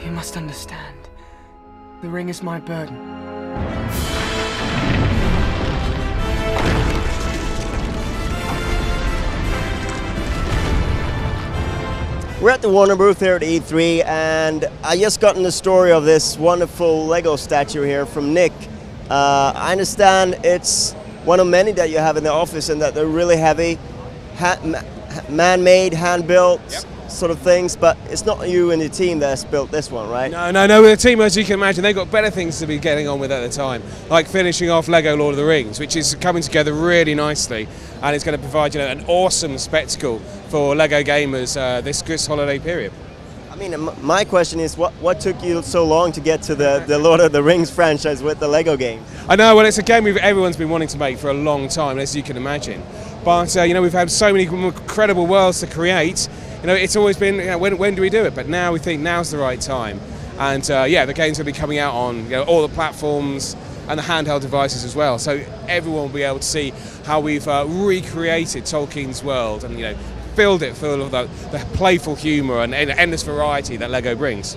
You must understand. The ring is my burden. We're at the Warner booth here at E3, and I just gotten the story of this wonderful Lego statue here from Nick. I understand it's one of many that you have in the office, and that they're really heavy, man-made, hand-built. Yep. Sort of things, but it's not you and your team that's built this one, right? No, with the team, as you can imagine, they've got better things to be getting on with at the time, like finishing off Lego Lord of the Rings, which is coming together really nicely, and it's going to provide an awesome spectacle for Lego gamers this holiday period. I mean, my question is, what took you so long to get to the Lord of the Rings franchise with the Lego game? I know, well, it's a game everyone's been wanting to make for a long time, as you can imagine. But we've had so many incredible worlds to create. It's always been, when do we do it? But now we think now's the right time. And the game's going to be coming out on all the platforms and the handheld devices as well. So everyone will be able to see how we've recreated Tolkien's world and filled it full of the playful humour and endless variety that Lego brings.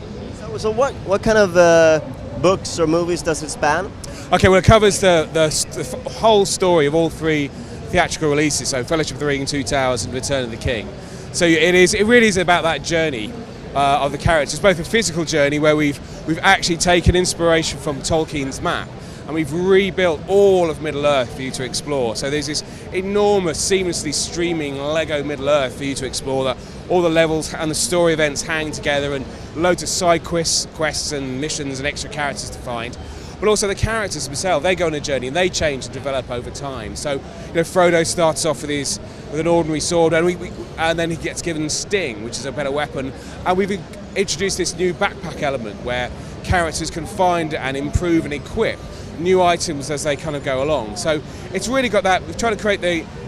So what kind of books or movies does it span? Okay, well, it covers the whole story of all three theatrical releases, so Fellowship of the Ring, Two Towers and Return of the King. So it really is about that journey of the characters, both a physical journey where we've actually taken inspiration from Tolkien's map and we've rebuilt all of Middle-earth for you to explore. So there's this enormous, seamlessly streaming Lego Middle-earth for you to explore, that all the levels and the story events hang together, and loads of side quests and missions and extra characters to find. But also the characters themselves, they go on a journey and they change and develop over time. So, Frodo starts off with an ordinary sword, and then he gets given Sting, which is a better weapon. And we've introduced this new backpack element where characters can find and improve and equip new items as they kind of go along. So it's really got that. We've tried to create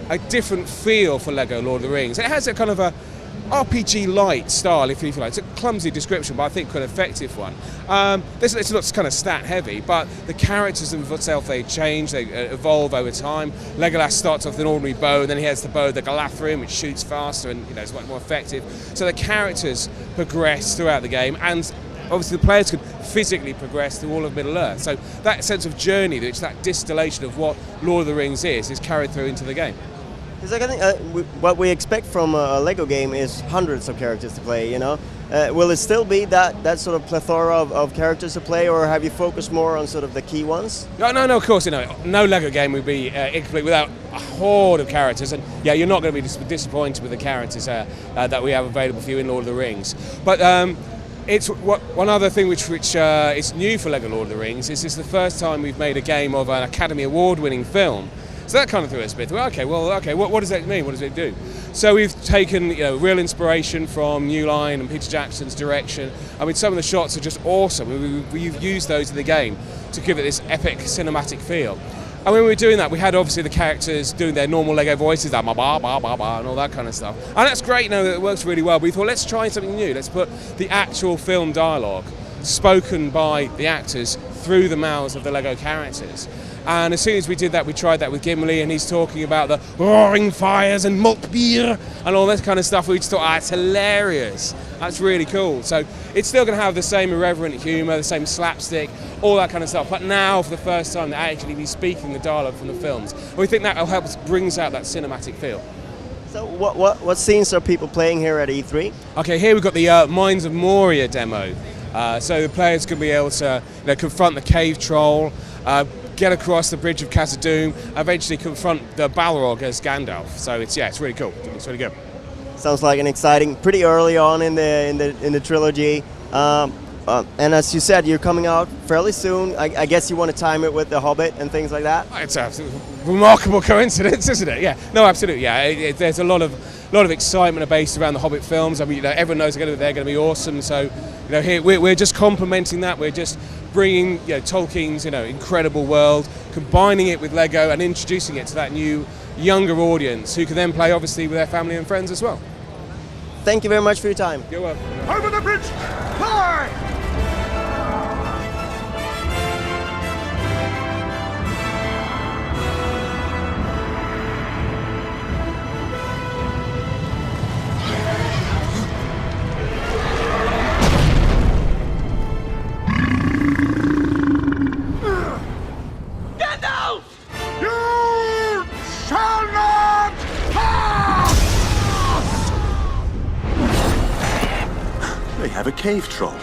a different feel for Lego Lord of the Rings. It has a kind of a RPG light style, if you like. It's a clumsy description, but I think quite an effective one. It's not kind of stat heavy, but the characters themselves, they change, they evolve over time. Legolas starts off with an ordinary bow, and then he has the bow, the Galadriel, which shoots faster and is much more effective. So the characters progress throughout the game, and obviously the players can physically progress through all of Middle-earth. So that sense of journey, that distillation of what Lord of the Rings is carried through into the game. Because I think what we expect from a Lego game is hundreds of characters to play, Will it still be that sort of plethora of characters to play, or have you focused more on sort of the key ones? No, of course, no Lego game would be incomplete without a horde of characters, and you're not going to be disappointed with the characters that we have available for you in Lord of the Rings. But it's one other thing which is new for Lego Lord of the Rings is this is the first time we've made a game of an Academy Award-winning film. So that kind of threw us a bit. Okay, what does that mean? What does it do? So we've taken real inspiration from New Line and Peter Jackson's direction. I mean, some of the shots are just awesome. We've used those in the game to give it this epic cinematic feel. And when we were doing that, we had obviously the characters doing their normal Lego voices, that ba ba ba ba ba and all that kind of stuff. And that's great. It works really well. But we thought, let's try something new. Let's put the actual film dialogue spoken by the actors through the mouths of the Lego characters. And as soon as we did that, we tried that with Gimli, and he's talking about the roaring fires and malt beer and all that kind of stuff. We just thought, it's hilarious. That's really cool. So it's still going to have the same irreverent humour, the same slapstick, all that kind of stuff. But now, for the first time, they're actually be speaking the dialogue from the films. And we think that will help us brings out that cinematic feel. So what scenes are people playing here at E3? Okay, here we've got the Mines of Moria demo. So the players can be able to confront the cave troll, get across the bridge of Khazad-dûm, eventually confront the Balrog as Gandalf. So it's really cool. It's really good. Sounds like an exciting, pretty early on in the trilogy. And as you said, you're coming out fairly soon. I guess you want to time it with The Hobbit and things like that? It's a remarkable coincidence, isn't it? Yeah, no, absolutely. Yeah, there's a lot of excitement based around the Hobbit films. I mean, everyone knows they're going to be awesome. So, here we're just complementing that. We're just bringing Tolkien's incredible world, combining it with Lego, and introducing it to that new younger audience who can then play obviously with their family and friends as well. Thank you very much for your time. You're welcome. Over the bridge! Fly! They have a cave troll.